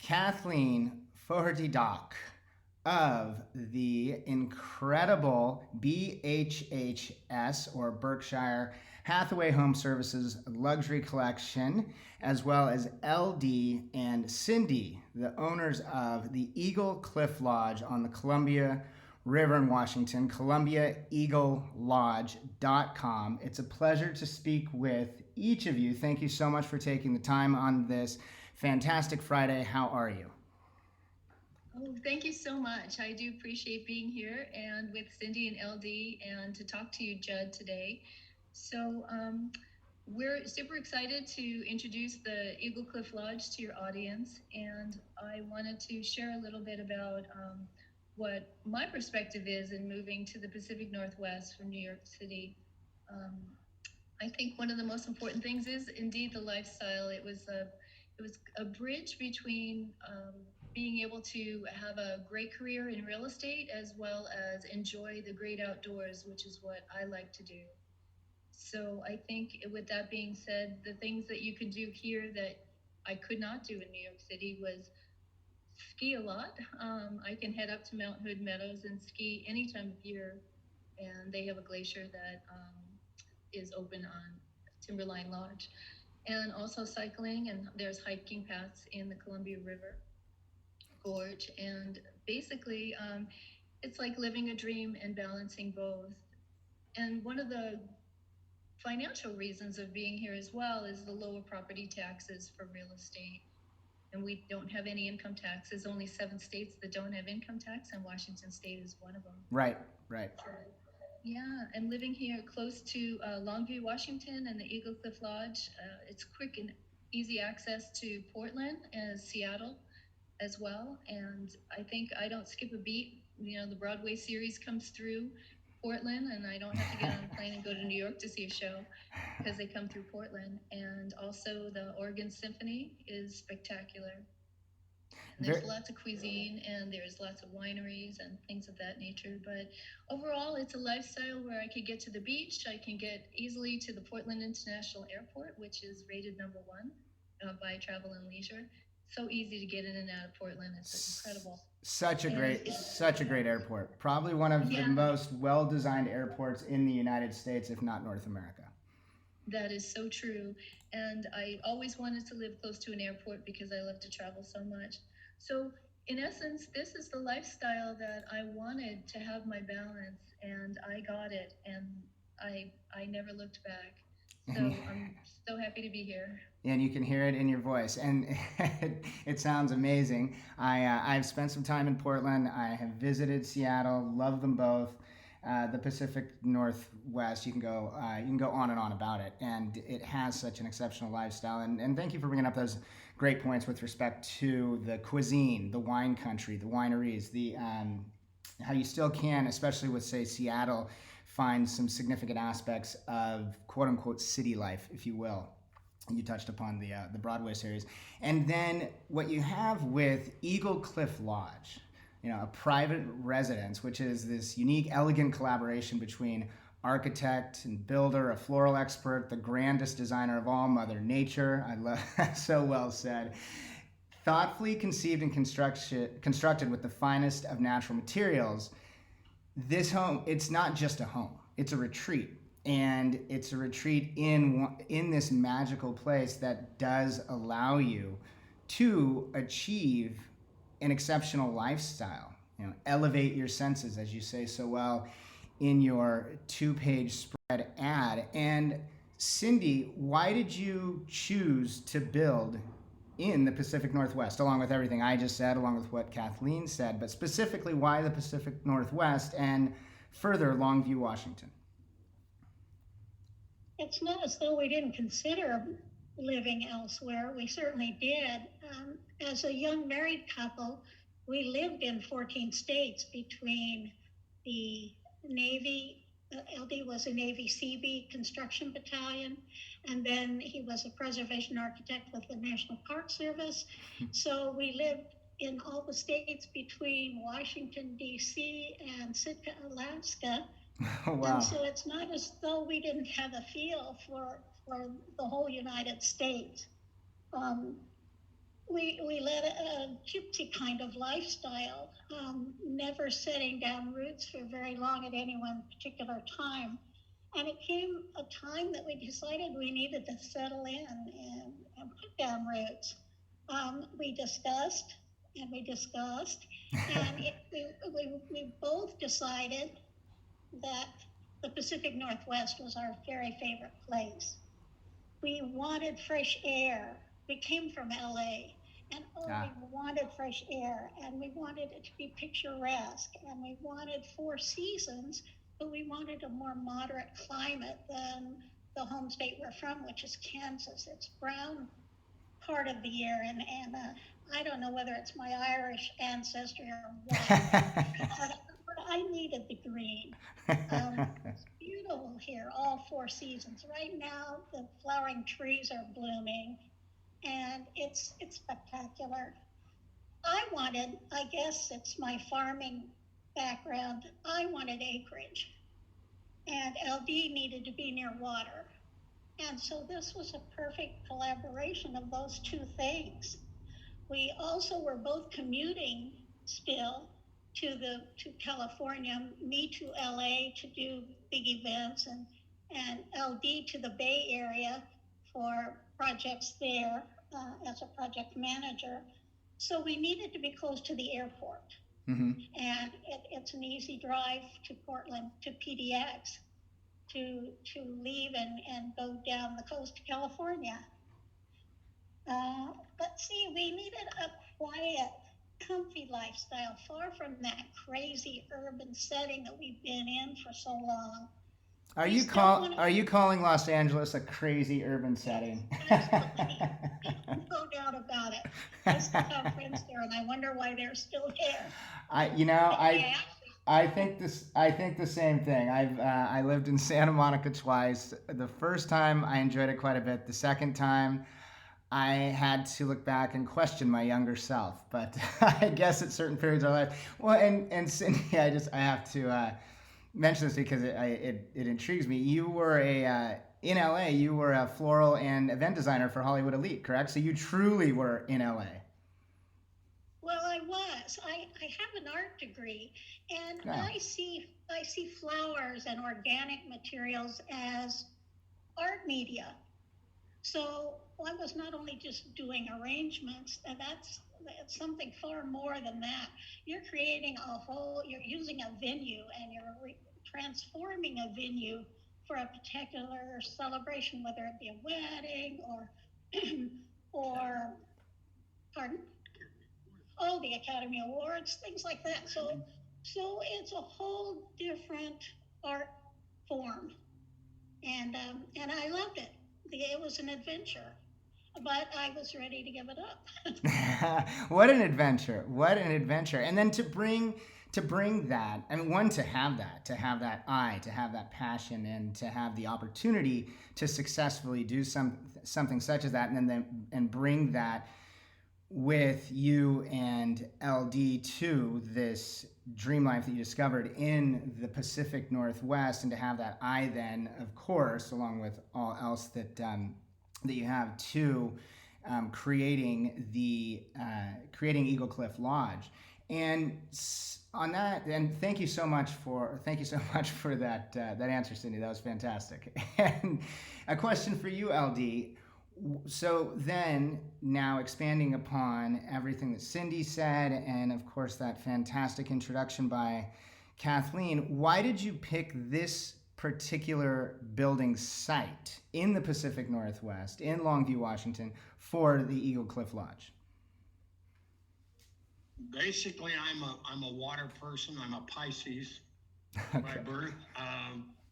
Kathleen Doherty-Falk of the incredible BHHS, or Berkshire Hathaway Home Services Luxury Collection, as well as LD and Cindy, the owners of the Eagle Cliff Lodge on the Columbia River in Washington, ColumbiaEagleLodge.com. It's a pleasure to speak with each of you. Thank you so much for taking the time on this fantastic Friday. How are you? Oh, thank you so much. I do appreciate being here and with Cindy and LD and to talk to you, Judd, today. So we're super excited to introduce the Eagle Cliff Lodge to your audience. And I wanted to share a little bit about what my perspective is in moving to the Pacific Northwest from New York City. I think one of the most important things is indeed the lifestyle. It was a bridge between being able to have a great career in real estate as well as enjoy the great outdoors, which is what I like to do. So I think with that being said, the things that you could do here that I could not do in New York City was ski a lot. I can head up to Mount Hood Meadows and ski any time of year, and they have a glacier that is open on Timberline Lodge. And also cycling, and there's hiking paths in the Columbia River Gorge. And basically, it's like living a dream and balancing both. And one of the financial reasons of being here as well is the lower property taxes for real estate. And we don't have any income taxes. Only 7 states that don't have income tax, and Washington State is one of them. Right. Yeah, and living here close to Longview, Washington, and the Eagle Cliff Lodge, it's quick and easy access to Portland and Seattle as well. And I think I don't skip a beat. You know, the Broadway series comes through Portland, and I don't have to get on a plane and go to New York to see a show because they come through Portland. And also the Oregon Symphony is spectacular. And there's lots of cuisine, and there's lots of wineries and things of that nature. But overall, it's a lifestyle where I could get to the beach. I can get easily to the Portland International Airport, which is rated #1 by Travel and Leisure. So easy to get in and out of Portland. It's incredible. Such a great airport. Probably one of the most well-designed airports in the United States, if not North America. That is so true. And I always wanted to live close to an airport because I love to travel so much. So in essence, this is the lifestyle that I wanted to have my balance, and I got it, and I never looked back. So I'm so happy to be here. And you can hear it in your voice, and it sounds amazing. I've spent some time in Portland. I have visited Seattle, love them both. The Pacific Northwest, you can go on and on about it, and it has such an exceptional lifestyle. And thank you for bringing up those great points with respect to the cuisine, the wine country, the wineries, how you still can, especially with, say, Seattle, find some significant aspects of quote unquote city life, if you will. You touched upon the Broadway series, and then what you have with Eagle Cliff Lodge. You know, a private residence, which is this unique, elegant collaboration between architect and builder, a floral expert, the grandest designer of all, Mother Nature. I love so well said. Thoughtfully conceived and constructed with the finest of natural materials. This home, it's not just a home; it's a retreat, and it's a retreat in this magical place that does allow you to achieve an exceptional lifestyle. You know, elevate your senses, as you say so well in your 2-page spread ad. And Cindy, why did you choose to build in the Pacific Northwest, along with everything I just said, along with what Kathleen said, but specifically why the Pacific Northwest and further Longview, Washington? It's not as though we didn't consider living elsewhere. We certainly did. As a young married couple, we lived in 14 states between the Navy. LD was a Navy Seabee construction battalion, and then he was a preservation architect with the National Park Service. So we lived in all the states between Washington, D.C. and Sitka, Alaska. Wow. And so it's not as though we didn't have a feel for the whole United States. we led a gypsy kind of lifestyle, never setting down roots for very long at any one particular time. And it came a time that we decided we needed to settle in and put down roots. We discussed and we discussed, and we both decided that the Pacific Northwest was our very favorite place. We wanted fresh air. We came from LA, and we wanted fresh air, and we wanted it to be picturesque, and we wanted 4 seasons, but we wanted a more moderate climate than the home state we're from, which is Kansas. It's brown part of the year, and I don't know whether it's my Irish ancestry or what, but I needed the green. It's beautiful here, all 4 seasons. Right now, the flowering trees are blooming, and it's spectacular. I guess it's my farming background, I wanted acreage, and LD needed to be near water. And so this was a perfect collaboration of those two things. We also were both commuting still to California, me to LA to do big events, and LD to the Bay Area for projects there as a project manager. So we needed to be close to the airport. Mm-hmm. And it's an easy drive to Portland, to PDX, to leave and go down the coast to California. But see, we needed a quiet, comfy lifestyle, far from that crazy urban setting that we've been in for so long. Are you calling Los Angeles a crazy urban setting? Absolutely. No doubt about it. I still have friends there, and I wonder why they're still there. I think the same thing. I lived in Santa Monica twice. The first time I enjoyed it quite a bit. The second time I had to look back and question my younger self. But I guess at certain periods of life. Well, and Cindy, I have to mention this because it intrigues me. You were in LA. You were a floral and event designer for Hollywood Elite, correct? So you truly were in LA. Well, I was. I have an art degree, and I see flowers and organic materials as art media. So I was not only just doing arrangements, and that's something far more than that. You're creating you're using a venue, and you're transforming a venue for a particular celebration, whether it be a wedding or pardon? Oh, the Academy Awards, things like that. So it's a whole different art form, and I loved it. It was an adventure, but I was ready to give it up. What an adventure! What an adventure! And then to bring that, I mean, to have that eye, to have that passion, and to have the opportunity to successfully do something such as that, and bring that with you and LD to this dream life that you discovered in the Pacific Northwest, and to have that eye then, of course, along with all else that you have to creating Eagle Cliff Lodge. And on that, and thank you so much for that answer, Cindy. That was fantastic. And a question for you, LD. So then, now expanding upon everything that Cindy said, and of course that fantastic introduction by Kathleen, why did you pick this particular building site in the Pacific Northwest, in Longview, Washington, for the Eagle Cliff Lodge? Basically, I'm a water person. I'm a Pisces by birth.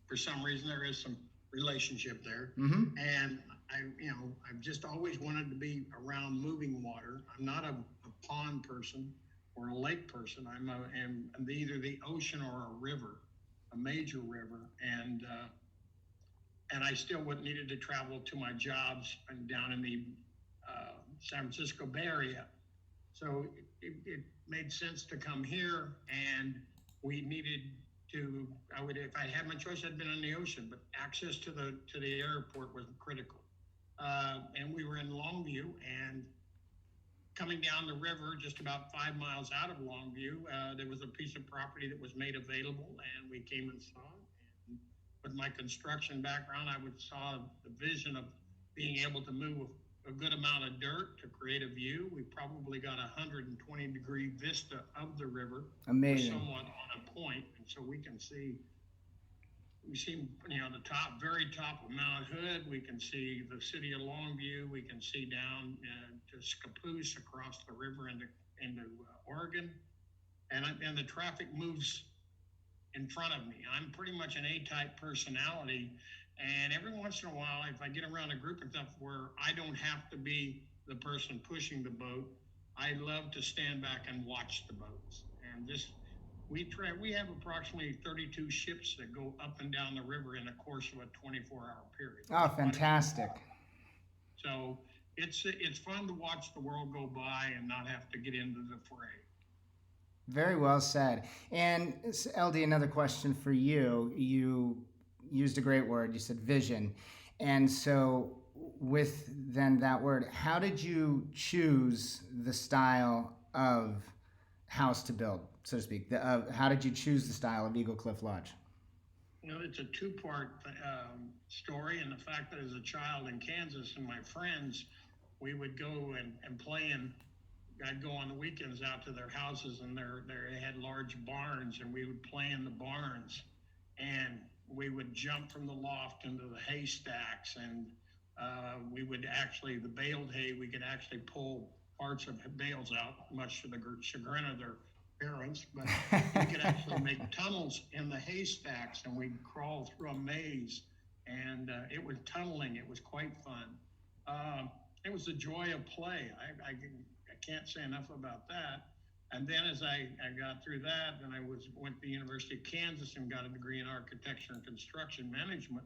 For some reason, there is some relationship there, and I've just always wanted to be around moving water. I'm not a pond person or a lake person. I'm either the ocean or a river, a major river, and I still needed to travel to my jobs down in the San Francisco Bay Area. So it made sense to come here, and we needed to. If I had my choice, I'd been on the ocean, but access to the airport was critical. And we were in Longview, and coming down the river, just about 5 miles out of Longview, there was a piece of property that was made available, and we came and saw it. And with my construction background, I saw the vision of being able to move a good amount of dirt to create a view. We probably got a 120-degree vista of the river. Amazing. Somewhat on a point, and so we see, the very top of Mount Hood. We can see the city of Longview. We can see down to Spacious across the river into Oregon, and the traffic moves in front of me. I'm pretty much an A-type personality, and every once in a while, if I get around a group and stuff where I don't have to be the person pushing the boat, I love to stand back and watch the boats. And we have approximately 32 ships that go up and down the river in the course of a 24-hour period. Oh, fantastic. So it's fun to watch the world go by and not have to get into the fray. Very well said. And LD, another question for you. You used a great word. You said vision. And so with then that word, how did you choose the style of house to build, so to speak? How did you choose the style of Eagle Cliff Lodge? It's a two-part story, and the fact that as a child in Kansas and my friends, we would go and play, and I'd go on the weekends out to their houses, and they had large barns, and we would play in the barns, and we would jump from the loft into the haystacks, and we would actually, the baled hay, we could actually pull parts of bales out, much to the chagrin of their parents, but we could actually make tunnels in the haystacks, and we'd crawl through a maze, and it was tunneling. It was quite fun. It was the joy of play. I can't say enough about that. And then as I got through that, then I went to the University of Kansas and got a degree in architecture and construction management,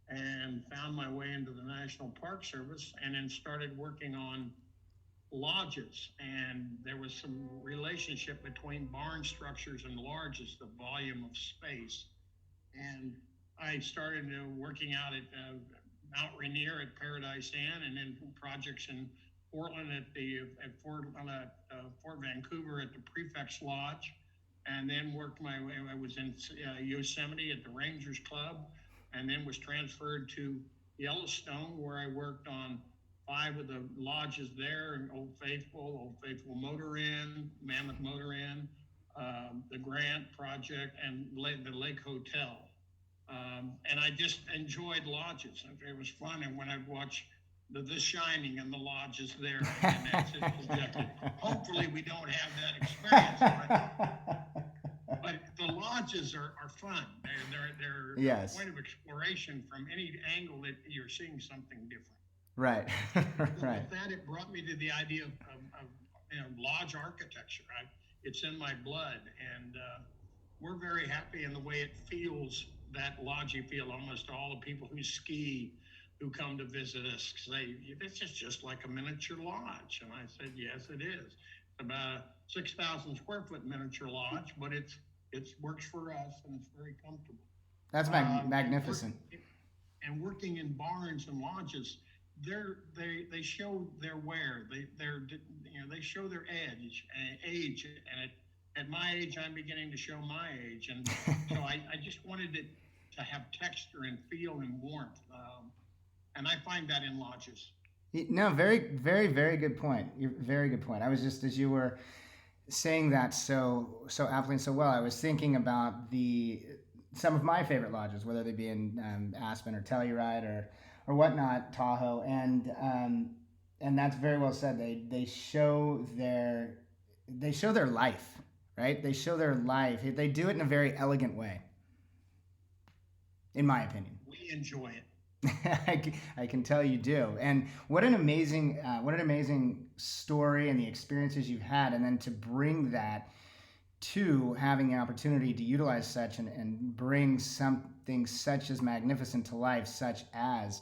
and found my way into the National Park Service, and then started working on lodges. And there was some relationship between barn structures and lodges, the volume of space. And I started working out at Mount Rainier at Paradise Inn, and then projects in Portland at Fort Vancouver at the Prefect's Lodge, and then worked my way. I was in Yosemite at the Rangers Club, and then was transferred to Yellowstone, where I worked on 5 of the lodges there: Old Faithful Motor Inn, Mammoth Motor Inn, the Grant Project, and the Lake Hotel. And I just enjoyed lodges. It was fun, and when I'd watch The Shining and the lodges there, and that's it. Hopefully we don't have that experience, but the lodges are fun. They're yes. a point of exploration from any angle that you're seeing something different. Right. Right. With that, it brought me to the idea of lodge architecture. It's in my blood, and we're very happy in the way it feels, that lodgy feel. Almost all the people who ski, who come to visit us, say, this is just like a miniature lodge. And I said, yes, it is. It's about a 6,000 square foot miniature lodge, but it works for us, and it's very comfortable. That's magnificent. And working in barns and lodges, they show their wear. They show their age, and at my age, I'm beginning to show my age, and so I just wanted it to have texture and feel and warmth, and I find that in lodges. No, very, very, very good point. Very good point. I was just, as you were saying that so aptly and so well, I was thinking about some of my favorite lodges, whether they be in Aspen or Telluride or whatnot, Tahoe, and that's very well said. They show their life, right? They show their life. They do it in a very elegant way, in my opinion. We enjoy it. I can tell you do. And what an amazing story, and the experiences you've had, and then to bring that to having the opportunity to utilize such and bring something such as magnificent to life, such as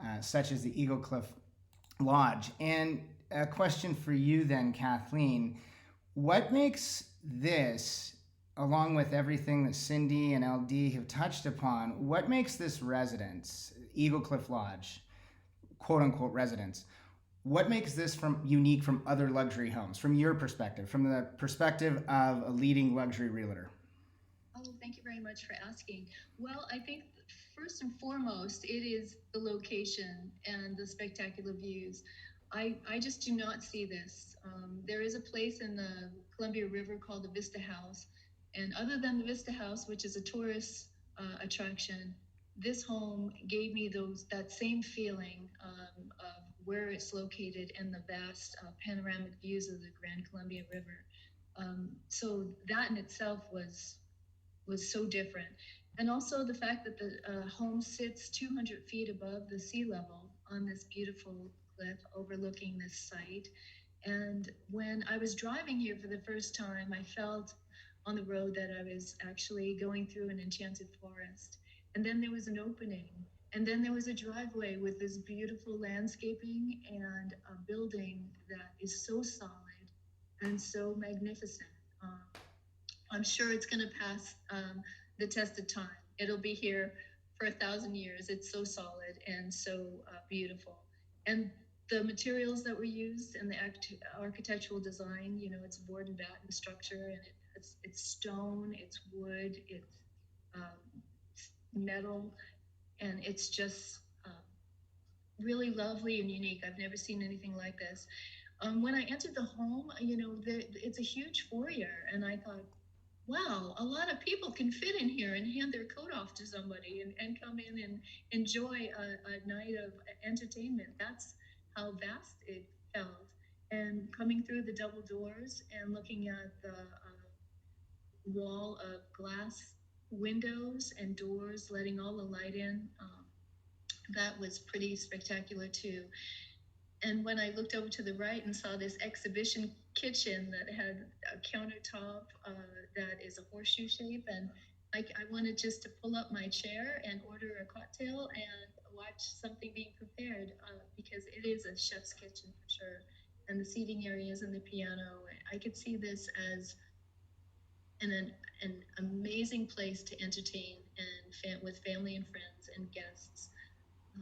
the Eagle Cliff Lodge. And a question for you then, Kathleen, what makes this, along with everything that Cindy and LD have touched upon, what makes this residence, Eagle Cliff Lodge, quote unquote residence, what makes this unique from other luxury homes, from your perspective, from the perspective of a leading luxury realtor? Oh, thank you very much for asking. Well, I think first and foremost, it is the location and the spectacular views. I just do not see this. There is a place in the Columbia River called the Vista House. And other than the Vista House, which is a tourist attraction, this home gave me that same feeling of where it's located and the vast panoramic views of the Grand Columbia River. So that in itself was so different. And also the fact that the home sits 200 feet above the sea level on this beautiful cliff overlooking this site. And when I was driving here for the first time, I felt on the road that I was actually going through an enchanted forest. And then there was an opening. And then there was a driveway with this beautiful landscaping and a building that is so solid and so magnificent. I'm sure it's going to pass the test of time. It'll be here for 1,000 years. It's so solid and so beautiful. And the materials that were used and the architectural design, it's board and batten structure, and it's stone, it's wood, it's metal, and it's just really lovely and unique. I've never seen anything like this. When I entered the home, it's a huge foyer, and I thought, wow, a lot of people can fit in here and hand their coat off to somebody and come in and enjoy a night of entertainment. That's how vast it felt. And coming through the double doors and looking at the wall of glass windows and doors, letting all the light in, that was pretty spectacular too. And when I looked over to the right and saw this exhibition kitchen that had a countertop that is a horseshoe shape, and I wanted just to pull up my chair and order a cocktail and watch something being prepared because it is a chef's kitchen for sure. And the seating areas and the piano, I could see this as an amazing place to entertain and with family and friends and guests.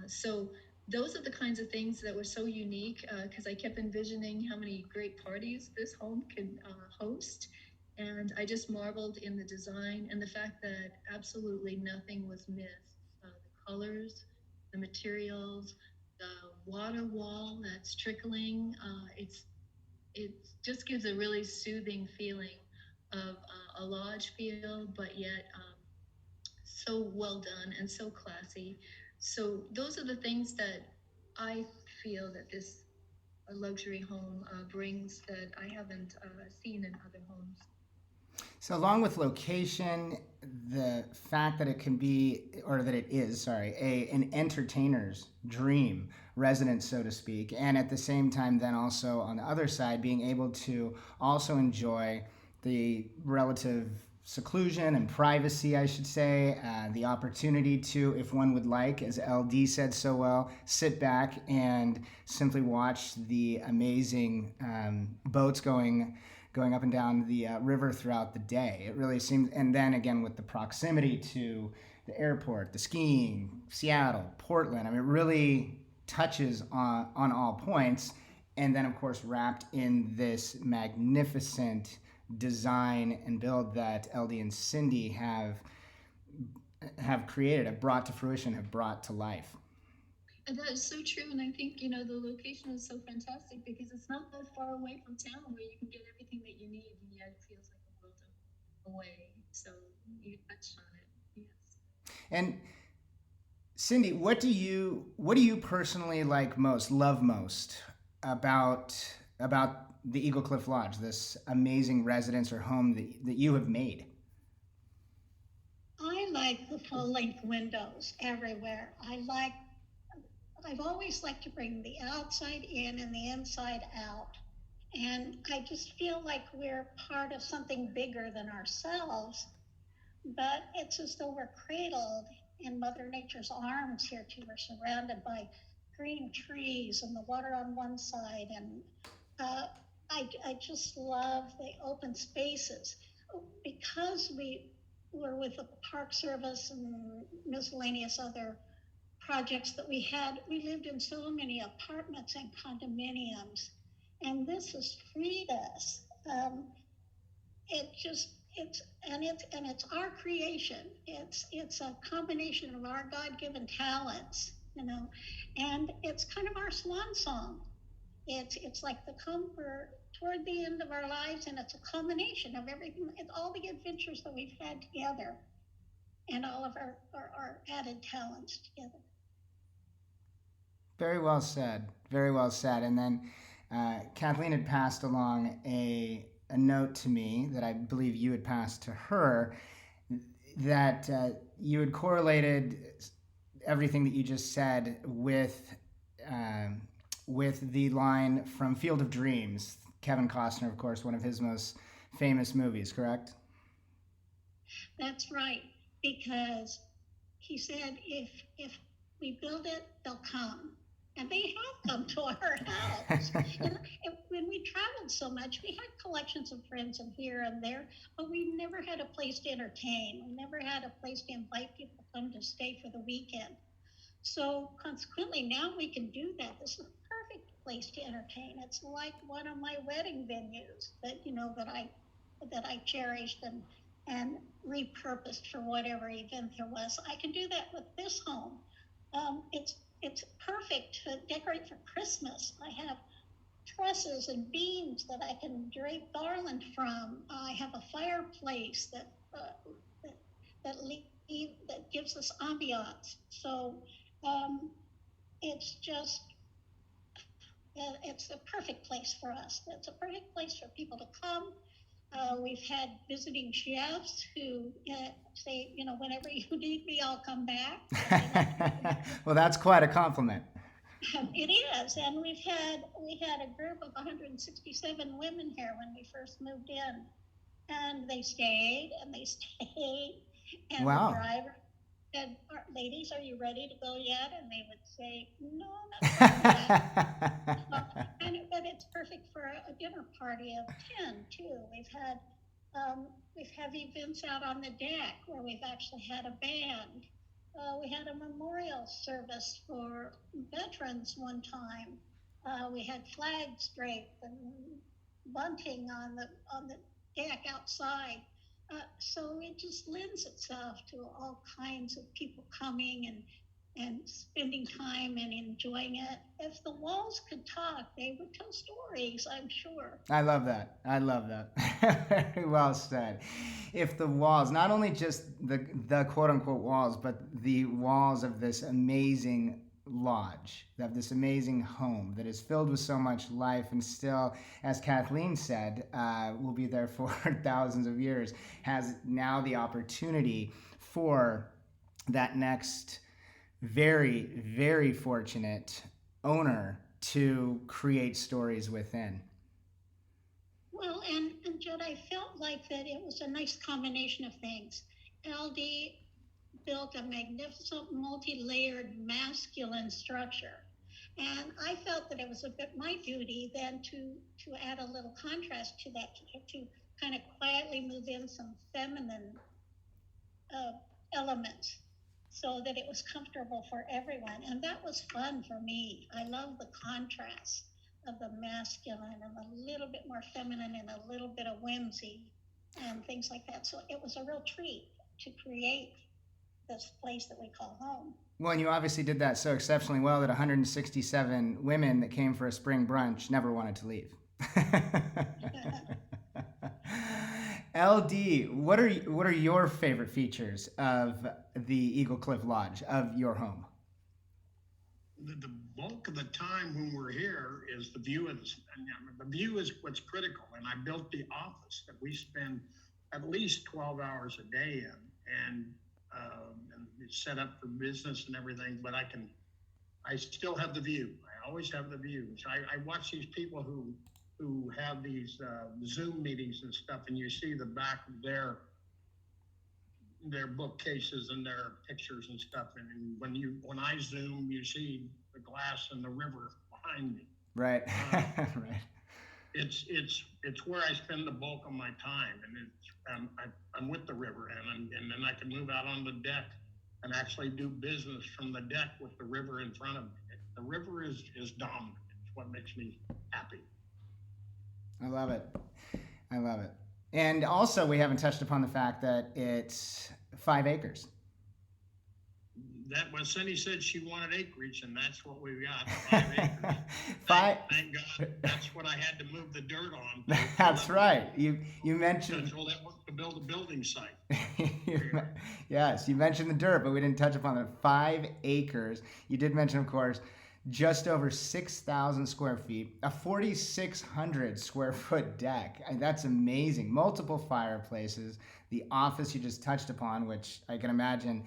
So those are the kinds of things that were so unique because I kept envisioning how many great parties this home could host. And I just marveled in the design and the fact that absolutely nothing was missed. The colors, the materials, the water wall that's trickling. It just gives a really soothing feeling of a lodge feel, but yet so well done and so classy. So those are the things that I feel that this luxury home brings that I haven't seen in other homes. So along with location, the fact that it can be, or that it is, sorry, an entertainer's dream residence, so to speak, and at the same time then also on the other side being able to also enjoy the relative seclusion and privacy, I should say, the opportunity to, if one would like, as LD said so well, sit back and simply watch the amazing boats going up and down the river throughout the day. It really seems, and then again with the proximity to the airport, the skiing, Seattle, Portland, I mean, it really touches on all points. And then of course wrapped in this magnificent design and build that LD and Cindy have created, have brought to fruition, have brought to life. And that is so true. And I think, the location is so fantastic because it's not that far away from town where you can get everything that you need, and yet it feels like a world away. So you touched on it. Yes. And Cindy, what do you personally love most about the Eagle Cliff Lodge, this amazing residence or home that you have made? I like the full-length windows everywhere. I've always liked to bring the outside in and the inside out. And I just feel like we're part of something bigger than ourselves, but it's as though we're cradled in Mother Nature's arms here too. We're surrounded by green trees and the water on one side. And I just love the open spaces. Because we were with the Park Service and miscellaneous other projects that we had. We lived in so many apartments and condominiums, and this has freed us. It just it's our creation. It's a combination of our God-given talents, and it's kind of our swan song. It's like the comfort toward the end of our lives, and it's a culmination of everything. It's all the adventures that we've had together, and all of our added talents together. Very well said. Very well said. And then Kathleen had passed along a note to me that I believe you had passed to her, that you had correlated everything that you just said with the line from Field of Dreams, Kevin Costner, of course, one of his most famous movies, correct? That's right, because he said if we build it, they'll come. And they have come to our house. And when we traveled so much, we had collections of friends and here and there, but we never had a place to entertain. We never had a place to invite people to come to stay for the weekend. So consequently, now we can do that. This is a perfect place to entertain. It's like one of my wedding venues that I cherished and repurposed for whatever event there was. I can do that with this home. It's perfect to decorate for Christmas. I have trusses and beams that I can drape garland from. I have a fireplace that gives us ambiance. So it's a perfect place for us. It's a perfect place for people to come. We've had visiting chefs who say, whenever you need me, I'll come back. Well, that's quite a compliment. It is, and we had a group of 167 women here when we first moved in, and they stayed, and and wow. The driver said, "Ladies, are you ready to go yet?" And they would say, "No, not yet." But it's perfect for a dinner party of 10 too. We've had events out on the deck where we've actually had a band. We had a memorial service for veterans one time. We had flags draped and bunting on the deck outside. So it just lends itself to all kinds of people coming and spending time and enjoying it. If the walls could talk, they would tell stories, I'm sure. I love that. Very well said. If the walls, not only just the quote-unquote walls, but the walls of this amazing lodge, of this amazing home that is filled with so much life and still, as Kathleen said, will be there for thousands of years, has now the opportunity for that next very, very fortunate owner to create stories within. Well, and Judd, I felt like that it was a nice combination of things. LD built a magnificent multi-layered masculine structure. And I felt that it was a bit my duty then to add a little contrast to that, to kind of quietly move in some feminine elements so that it was comfortable for everyone. And that was fun for me. I love the contrast of the masculine and a little bit more feminine and a little bit of whimsy and things like that. So it was a real treat to create this place that we call home. Well, and you obviously did that so exceptionally well that 167 women that came for a spring brunch never wanted to leave. LD, what are your favorite features of the Eagle Cliff Lodge, of your home? The bulk of the time when we're here is the view. The view is what's critical. And I built the office that we spend at least 12 hours a day in, and it's set up for business and everything. But I still have the view. I always have the view. So I watch these people who have these Zoom meetings and stuff, and you see the back of their bookcases and their pictures and stuff. And when I Zoom, you see the glass and the river behind me. Right. Right. It's where I spend the bulk of my time, and I'm with the river, and then I can move out on the deck and actually do business from the deck with the river in front of me. The river is dominant. It's what makes me happy. I love it. I love it. And also, we haven't touched upon the fact that it's 5 acres. That when Cindy said she wanted acreage, and that's what we got, 5 acres. Thank God, that's what I had to move the dirt on. That's right. You mentioned. All that work to build a building site. Yes, you mentioned the dirt, but we didn't touch upon the 5 acres. You did mention, of course, just over 6,000 square feet, a 4,600 square foot deck. And that's amazing. Multiple fireplaces, the office you just touched upon, which I can imagine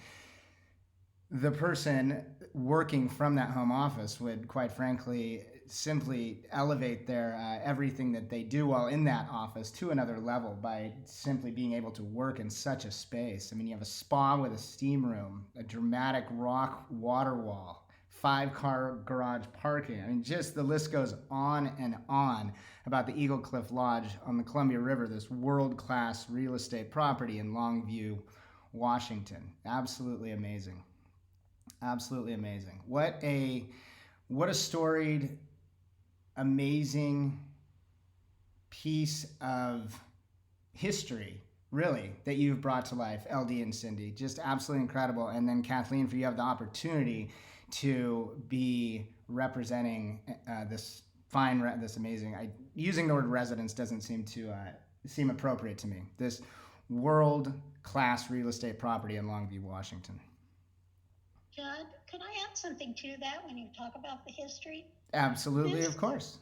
the person working from that home office would, quite frankly, simply elevate their everything that they do while in that office to another level by simply being able to work in such a space. I mean, you have a spa with a steam room, a dramatic rock water wall, 5-car garage parking. I mean, just the list goes on and on about the Eagle Cliff Lodge on the Columbia River, this world-class real estate property in Longview, Washington. Absolutely amazing. Absolutely amazing. What a storied, amazing piece of history, really, that you've brought to life, LD and Cindy. Just absolutely incredible. And then Kathleen, for you have the opportunity to be representing this amazing. Using the word residence doesn't seem appropriate to me. This world-class real estate property in Longview, Washington. Judd, could I add something to that when you talk about the history? Absolutely, of course.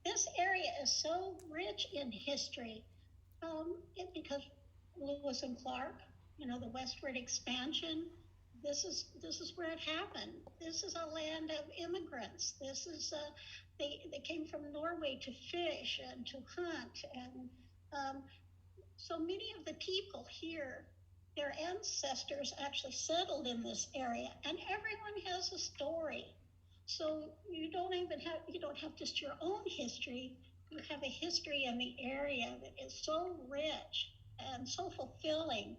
This area is so rich in history because Lewis and Clark, the westward expansion, this is where it happened. This is a land of immigrants. This is they came from Norway to fish and to hunt, and so many of the people here, their ancestors actually settled in this area, and everyone has a story. So you don't have just your own history. You have a history in the area that is so rich and so fulfilling.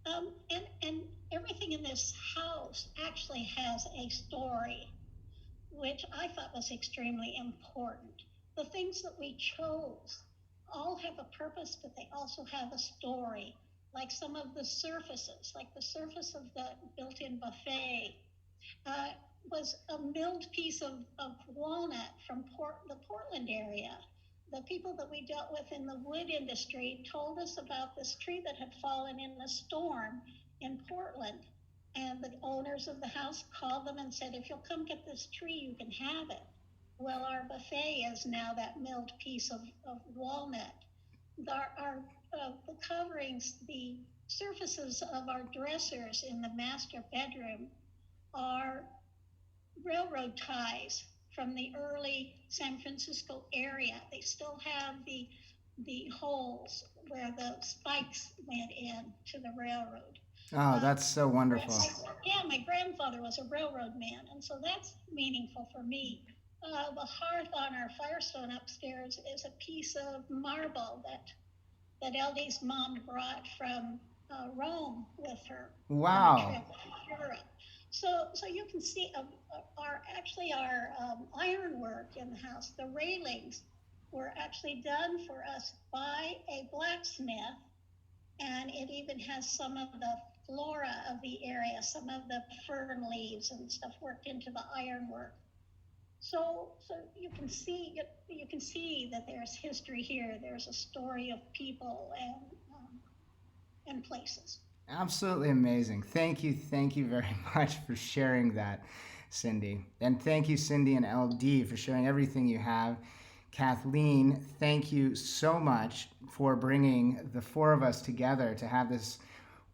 And everything in this house actually has a story, which I thought was extremely important. The things that we chose all have a purpose, but they also have a story. Like some of the surfaces, like the surface of the built-in buffet, was a milled piece of walnut from the Portland area. The people that we dealt with in the wood industry told us about this tree that had fallen in a storm in Portland. And the owners of the house called them and said, if you'll come get this tree, you can have it. Well, our buffet is now that milled piece of walnut. The coverings, the surfaces of our dressers in the master bedroom are railroad ties from the early San Francisco area. They still have the holes where the spikes went in to the railroad. Oh, that's so wonderful. My grandfather was a railroad man, and so that's meaningful for me. The hearth on our Firestone upstairs is a piece of marble that LD's mom brought from Rome with her. Wow. On the trip to Europe. So you can see our ironwork in the house, the railings were actually done for us by a blacksmith, and it even has some of the flora of the area, some of the fern leaves and stuff worked into the ironwork. So you can see that there's history here. There's a story of people and places. Absolutely amazing. Thank you very much for sharing that, Cindy. And thank you, Cindy and LD, for sharing everything you have. Kathleen, thank you so much for bringing the 4 of us together to have this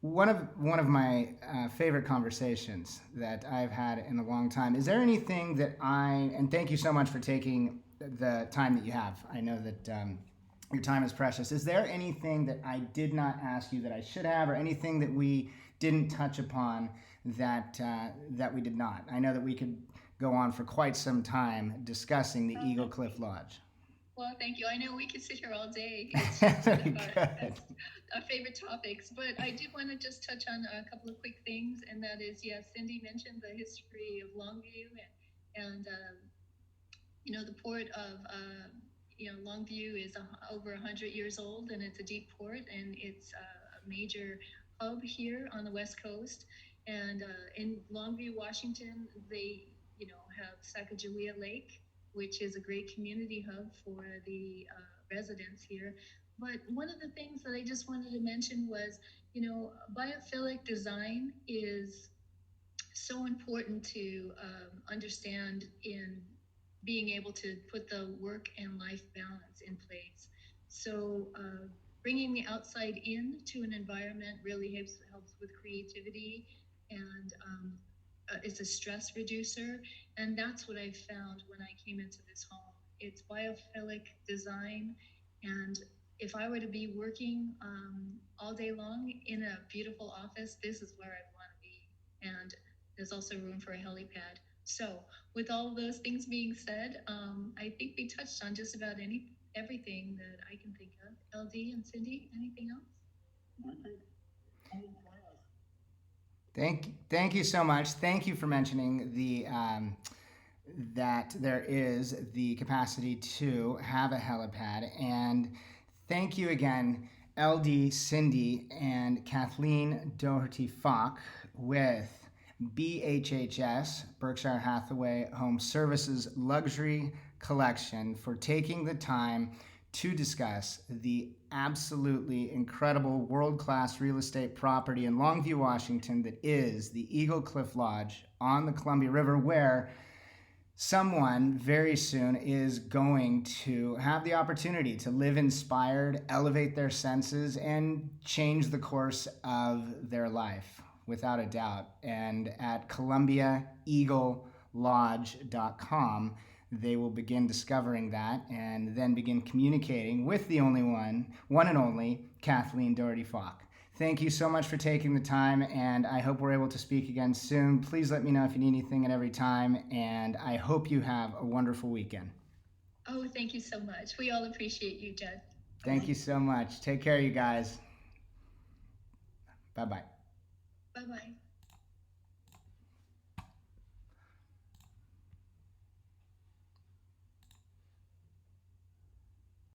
one of my favorite conversations that I've had in a long time. Is there anything and thank you so much for taking the time that you have. I know that your time is precious. Is there anything that I did not ask you that I should have, or anything that we didn't touch upon that we did not? I know that we could go on for quite some time discussing the Eagle Cliff Lodge. Well, thank you. I know we could sit here all day. Good. our favorite topics, but I did want to just touch on a couple of quick things, and that is, yes, Cindy mentioned the history of Longview, and the port of Longview is over 100 years old, and it's a deep port, and it's a major hub here on the West Coast. And in Longview, Washington, they have Sacagawea Lake, which is a great community hub for the residents here. But one of the things that I just wanted to mention was, biophilic design is so important to understand in being able to put the work and life balance in place. So bringing the outside in to an environment really helps with creativity, and it's a stress reducer. And that's what I found when I came into this home. It's biophilic design, and if I were to be working all day long in a beautiful office, this is where I'd want to be. And there's also room for a helipad. So with all those things being said, I think we touched on just about everything that I can think of. LD and Cindy, anything else? Thank you so much. Thank you for mentioning that there is the capacity to have a helipad. And thank you again, LD, Cindy, and Kathleen Doherty-Falk with BHHS, Berkshire Hathaway Home Services Luxury Collection, for taking the time to discuss the absolutely incredible world-class real estate property in Longview, Washington that is the Eagle Cliff Lodge on the Columbia River, where someone very soon is going to have the opportunity to live inspired, elevate their senses, and change the course of their life, without a doubt. And at ColumbiaEagleLodge.com, they will begin discovering that and then begin communicating with the one and only, Kathleen Doherty-Falk. Thank you so much for taking the time, and I hope we're able to speak again soon. Please let me know if you need anything at every time, and I hope you have a wonderful weekend. Oh, thank you so much. We all appreciate you, Judd. Thank you so much. Take care, you guys. Bye-bye. Bye-bye.